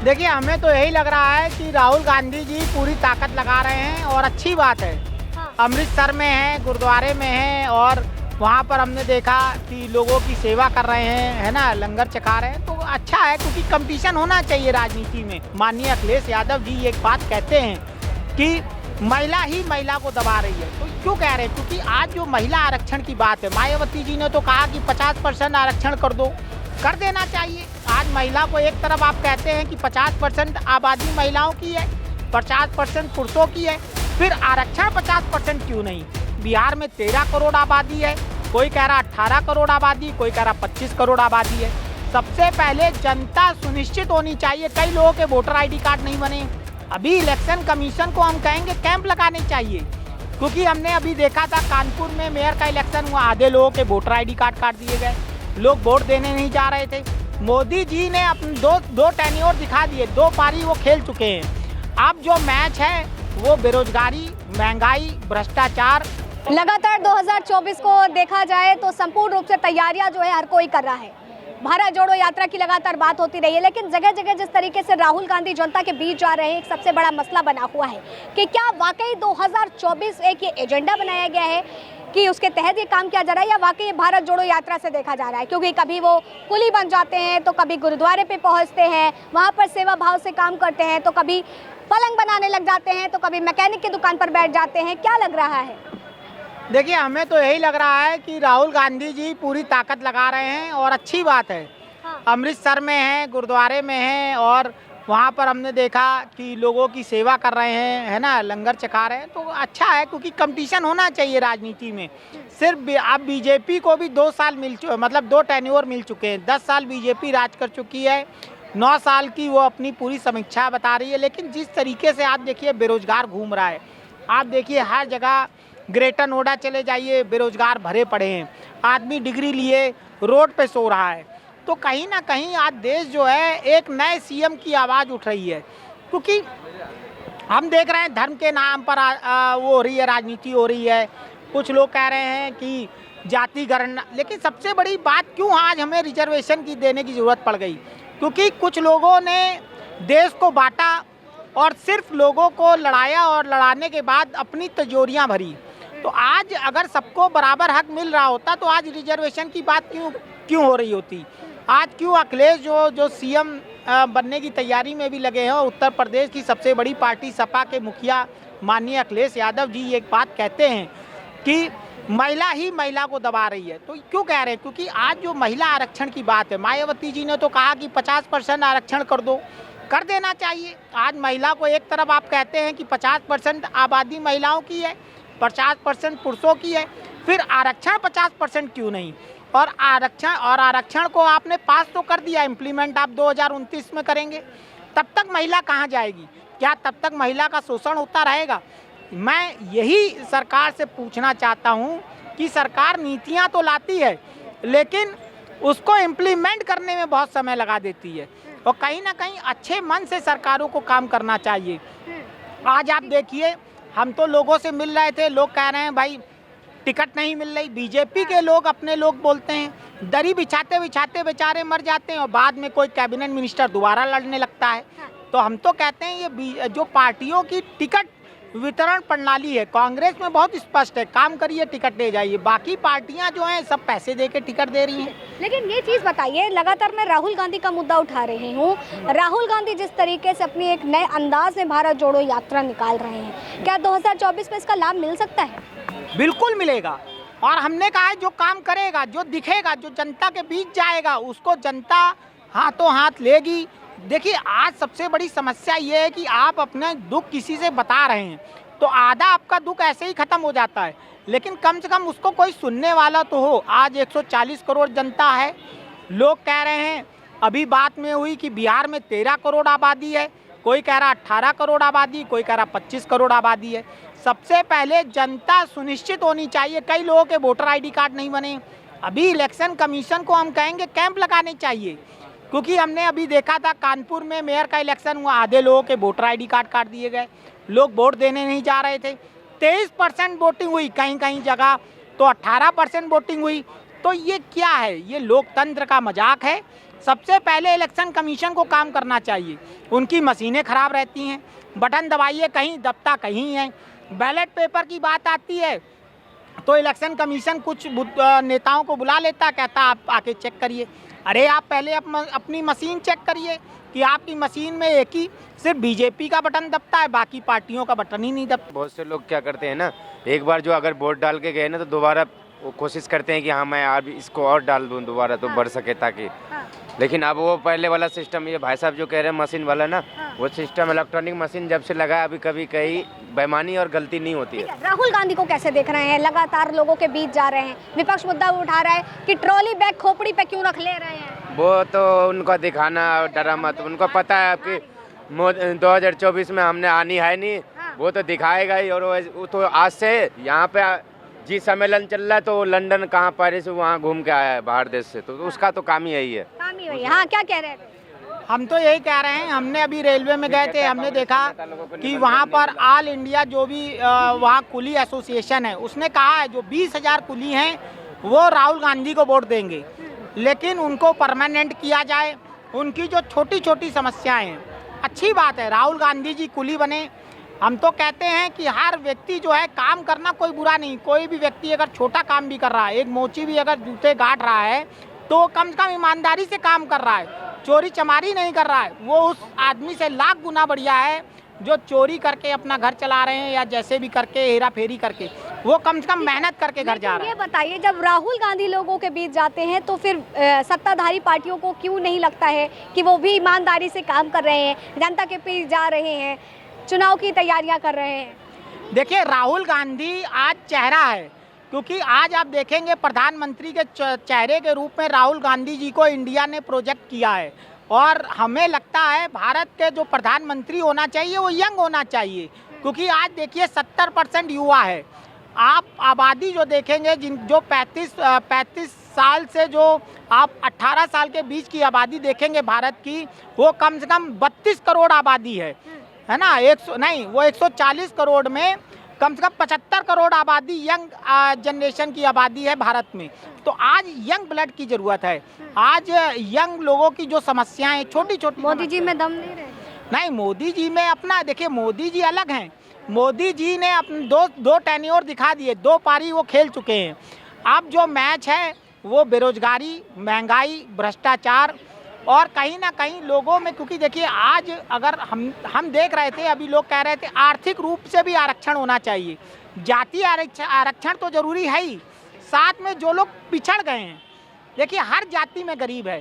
देखिए, हमें तो यही लग रहा है कि राहुल गांधी जी पूरी ताकत लगा रहे हैं और अच्छी बात है। अमृतसर में है, गुरुद्वारे में है और वहाँ पर हमने देखा कि लोगों की सेवा कर रहे हैं, है ना, लंगर चखा रहे हैं, तो अच्छा है क्योंकि कंपटीशन होना चाहिए राजनीति में। माननीय अखिलेश यादव जी एक बात कहते हैं कि महिला ही महिला को दबा रही है। तो क्यों कह रहे हैं? क्योंकि आज जो महिला आरक्षण की बात है, मायावती जी ने तो कहा कि 50% आरक्षण कर दो, कर देना चाहिए। आज महिला को एक तरफ आप कहते हैं कि 50% आबादी महिलाओं की है, 50% पुरुषों की है, फिर आरक्षण 50% क्यों नहीं? बिहार में 13 करोड़ आबादी है, कोई कह रहा 18 करोड़ आबादी, कोई कह रहा 25 करोड़ आबादी है। सबसे पहले जनता सुनिश्चित होनी चाहिए। कई लोगों के वोटर आईडी कार्ड नहीं बने, अभी इलेक्शन कमीशन को हम कहेंगे कैंप लगाने चाहिए, क्योंकि हमने अभी देखा था कानपुर में मेयर का इलेक्शन हुआ, आधे लोगों के वोटर आईडी कार्ड काट दिए गए, लोग वोट देने नहीं जा रहे थे। मोदी जी ने अपने दो टेन्योर दिखा दिए, 2 पारी वो खेल चुके हैं। अब जो मैच है वो बेरोजगारी, महंगाई, भ्रष्टाचार। लगातार 2024 को देखा जाए तो संपूर्ण रूप से तैयारियां जो है हर कोई कर रहा है। भारत जोड़ो यात्रा की लगातार बात होती रही है, लेकिन जगह जगह जिस तरीके से राहुल गांधी जनता के बीच जा रहे हैं, एक सबसे बड़ा मसला बना हुआ है कि क्या वाकई 2024 एक ये एजेंडा बनाया गया है कि उसके तहत ये काम किया जा रहा है, या वाकई भारत जोड़ो यात्रा से देखा जा रहा है? क्योंकि कभी वो कुली बन जाते हैं, तो कभी गुरुद्वारे पे पहुंचते हैं, वहां पर सेवा भाव से काम करते हैं, तो कभी पलंग बनाने लग जाते हैं, तो कभी मैकेनिक की दुकान पर बैठ जाते हैं। क्या लग रहा है? देखिए, हमें तो यही लग रहा है कि राहुल गांधी जी पूरी ताकत लगा रहे हैं और अच्छी बात है। अमृतसर में है, गुरुद्वारे में है और वहाँ पर हमने देखा कि लोगों की सेवा कर रहे हैं, है ना, लंगर चखा रहे हैं, तो अच्छा है क्योंकि कंपटीशन होना चाहिए राजनीति में। सिर्फ अब बीजेपी को भी 2 साल मतलब 2 टेन्योर मिल चुके हैं। 10 साल बीजेपी राज कर चुकी है, 9 साल की वो अपनी पूरी समीक्षा बता रही है। लेकिन जिस तरीके से आप देखिए बेरोजगार घूम रहा है, आप देखिए हर जगह ग्रेटर नोएडा चले जाइए, बेरोजगार भरे पड़े हैं, आदमी डिग्री लिए रोड पे सो रहा है। तो कहीं ना कहीं आज देश जो है एक नए सीएम की आवाज़ उठ रही है, क्योंकि हम देख रहे हैं धर्म के नाम पर वो हो रही है, राजनीति हो रही है। कुछ लोग कह रहे हैं कि जाति गणना, लेकिन सबसे बड़ी बात क्यों आज हमें रिजर्वेशन की देने की ज़रूरत पड़ गई? क्योंकि कुछ लोगों ने देश को बांटा और सिर्फ लोगों को लड़ाया और लड़ाने के बाद अपनी तिजोरियाँ भरी। तो आज अगर सबको बराबर हक मिल रहा होता तो आज रिजर्वेशन की बात क्यों हो रही होती? आज क्यों अखिलेश जो सीएम बनने की तैयारी में भी लगे हैं, और उत्तर प्रदेश की सबसे बड़ी पार्टी सपा के मुखिया माननीय अखिलेश यादव जी एक बात कहते हैं कि महिला ही महिला को दबा रही है। तो क्यों कह रहे हैं? क्योंकि आज जो महिला आरक्षण की बात है, मायावती जी ने तो कहा कि 50% आरक्षण कर दो, कर देना चाहिए। आज महिला को एक तरफ आप कहते हैं कि 50% आबादी महिलाओं की है, 50% पुरुषों की है, फिर आरक्षण 50% क्यों नहीं? और आरक्षण को आपने पास तो कर दिया, इम्प्लीमेंट आप 2029 में करेंगे, तब तक महिला कहाँ जाएगी? क्या तब तक महिला का शोषण होता रहेगा? मैं यही सरकार से पूछना चाहता हूँ कि सरकार नीतियाँ तो लाती है, लेकिन उसको इम्प्लीमेंट करने में बहुत समय लगा देती है, और कहीं ना कहीं अच्छे मन से सरकारों को काम करना चाहिए। आज आप देखिए, हम तो लोगों से मिल रहे थे, लोग कह रहे हैं भाई टिकट नहीं मिल रही। बीजेपी के लोग अपने लोग बोलते हैं, दरी बिछाते बिछाते बेचारे मर जाते हैं और बाद में कोई कैबिनेट मिनिस्टर दोबारा लड़ने लगता है। तो हम तो कहते हैं ये जो पार्टियों की टिकट वितरण प्रणाली है, कांग्रेस में बहुत स्पष्ट है, काम करिए टिकट ले जाइए। बाकी पार्टियां जो हैं सब पैसे दे के टिकट दे रही हैं। लेकिन ये चीज़ बताइए, लगातार मैं राहुल गांधी का मुद्दा उठा रही हूँ। राहुल गांधी जिस तरीके से अपनी एक नए अंदाज में भारत जोड़ो यात्रा निकाल रहे हैं, क्या 2024 में इसका लाभ मिल सकता है? बिल्कुल मिलेगा, और हमने कहा है जो काम करेगा, जो दिखेगा, जो जनता के बीच जाएगा, उसको जनता हाथों हाथ लेगी। देखिए, आज सबसे बड़ी समस्या ये है कि आप अपने दुख किसी से बता रहे हैं तो आधा आपका दुख ऐसे ही ख़त्म हो जाता है, लेकिन कम से कम उसको कोई सुनने वाला तो हो। आज 140 करोड़ जनता है, लोग कह रहे हैं, अभी बात में हुई कि बिहार में 13 करोड़ आबादी है, कोई कह रहा 18 करोड़ आबादी, कोई कह रहा 25 करोड़ आबादी है। सबसे पहले जनता सुनिश्चित होनी चाहिए। कई लोगों के वोटर आईडी कार्ड नहीं बने, अभी इलेक्शन कमीशन को हम कहेंगे कैंप लगाने चाहिए, क्योंकि हमने अभी देखा था कानपुर में मेयर का इलेक्शन हुआ, आधे लोगों के वोटर आईडी कार्ड काट दिए गए, लोग वोट देने नहीं जा रहे थे। 23% वोटिंग हुई, कहीं कहीं जगह तो 18% वोटिंग हुई। तो ये क्या है? ये लोकतंत्र का मजाक है। सबसे पहले इलेक्शन कमीशन को काम करना चाहिए। उनकी मशीनें खराब रहती हैं, बटन दबाइए कहीं दबता कहीं है। बैलेट पेपर की बात आती है तो इलेक्शन कमीशन कुछ नेताओं को बुला लेता, कहता आप आके चेक करिए। अरे आप पहले अपनी मशीन चेक करिए कि आपकी मशीन में एक ही सिर्फ बीजेपी का बटन दबता है, बाकी पार्टियों का बटन ही नहीं दबता। बहुत से लोग क्या करते हैं ना, एक बार जो अगर वोट डाल के गए ना तो दोबारा वो कोशिश करते हैं कि हाँ मैं अब इसको और डाल दूँ दोबारा तो बढ़ सके ताकि। लेकिन अब वो पहले वाला सिस्टम, ये भाई साहब जो कह रहे हैं मशीन वाला ना, वो सिस्टम इलेक्ट्रॉनिक मशीन जब से लगा अभी कभी कहीं बेईमानी और गलती नहीं होती है। राहुल गांधी को कैसे देख रहे हैं? लगातार लोगों के बीच जा रहे हैं, विपक्ष मुद्दा उठा रहा है कि ट्रॉली बैग खोपड़ी पे क्यों रख ले रहे हैं। वो तो उनका दिखाना ड्रामा, तो उनको पता है आपकी 2024 में हमने आनी है नहीं, वो तो दिखाएगा ही। और वो तो आज से यहाँ पे जी सम्मेलन चल रहा है तो लंदन कहाँ पेरिस वहाँ घूम के आया है बाहर देश से, तो उसका तो काम ही यही है। काम ही वही है। हाँ, क्या कह रहे हैं? हम तो यही कह रहे हैं, हमने अभी रेलवे में गए थे, हमने देखा कि वहाँ पर ऑल इंडिया जो भी वहाँ कुली एसोसिएशन है उसने कहा है जो 20,000 कुली हैं वो राहुल गांधी को वोट देंगे, लेकिन उनको परमानेंट किया जाए। उनकी जो छोटी छोटी समस्याएं हैं, अच्छी बात है राहुल गांधी जी कुली बने। हम तो कहते हैं कि हर व्यक्ति जो है काम करना कोई बुरा नहीं, कोई भी व्यक्ति अगर छोटा काम भी कर रहा है, एक मोची भी अगर जूते गांठ रहा है तो कम से कम ईमानदारी से काम कर रहा है, चोरी चमारी नहीं कर रहा है, वो उस आदमी से लाख गुना बढ़िया है जो चोरी करके अपना घर चला रहे हैं या जैसे भी करके हेरा फेरी करके, वो कम से कम मेहनत करके घर जा रहा है। ये बताइए, जब राहुल गांधी लोगों के बीच जाते हैं तो फिर सत्ताधारी पार्टियों को क्यों नहीं लगता है कि वो भी ईमानदारी से काम कर रहे हैं, जनता के बीच जा रहे हैं, चुनाव की तैयारियां कर रहे हैं? देखिए राहुल गांधी आज चेहरा है, क्योंकि आज आप देखेंगे प्रधानमंत्री के चेहरे के रूप में राहुल गांधी जी को इंडिया ने प्रोजेक्ट किया है। और हमें लगता है भारत के जो प्रधानमंत्री होना चाहिए वो यंग होना चाहिए, क्योंकि आज देखिए 70% युवा है। आप आबादी जो देखेंगे जो 35 साल से जो आप 18 साल के बीच की आबादी देखेंगे भारत की, वो कम से कम 32 करोड़ आबादी है ना। 140 करोड़ में कम से कम 75 करोड़ आबादी यंग जनरेशन की आबादी है भारत में। तो आज यंग ब्लड की ज़रूरत है। आज यंग लोगों की जो समस्याएं छोटी छोटी, मोदी जी में दम नहीं रहे? नहीं, मोदी जी में अपना देखिए, मोदी जी अलग हैं। मोदी जी ने अपने दो टेन्योर दिखा दिए, 2 पारी वो खेल चुके हैं। अब जो मैच है वो बेरोजगारी, महंगाई, भ्रष्टाचार और कहीं ना कहीं लोगों में, क्योंकि देखिए आज अगर हम देख रहे थे, अभी लोग कह रहे थे आर्थिक रूप से भी आरक्षण होना चाहिए। जाति आरक्षण तो जरूरी है ही, साथ में जो लोग पिछड़ गए हैं, देखिए हर जाति में गरीब है,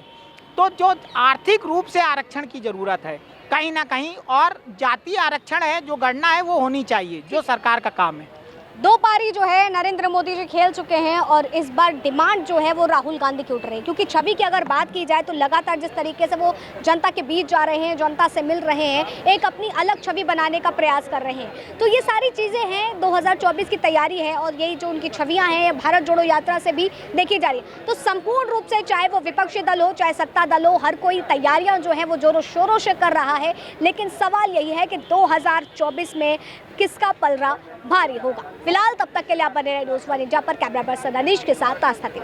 तो जो आर्थिक रूप से आरक्षण की ज़रूरत है कहीं ना कहीं, और जाति आरक्षण है जो गणना है वो होनी चाहिए, जो सरकार का काम है। 2 पारी जो है नरेंद्र मोदी जी खेल चुके हैं और इस बार डिमांड जो है वो राहुल गांधी की उठ रही है, क्योंकि छवि की अगर बात की जाए तो लगातार जिस तरीके से वो जनता के बीच जा रहे हैं, जनता से मिल रहे हैं, एक अपनी अलग छवि बनाने का प्रयास कर रहे हैं। तो ये सारी चीज़ें हैं, 2024 की तैयारी है और यही जो उनकी छवियाँ हैं भारत जोड़ो यात्रा से भी देखी जा रही है। तो संपूर्ण रूप से चाहे वो विपक्षी दल हो चाहे सत्ता दल हो, हर कोई तैयारियाँ जो है वो जोरों शोरों से कर रहा है। लेकिन सवाल यही है कि 2024 में किसका पलड़ा भारी होगा। फिलहाल तब तक के लिए आप बने रहे न्यूज़ 1 इंडिया पर। कैमरा पर्सन अनीश के साथ आस्था तिवारी।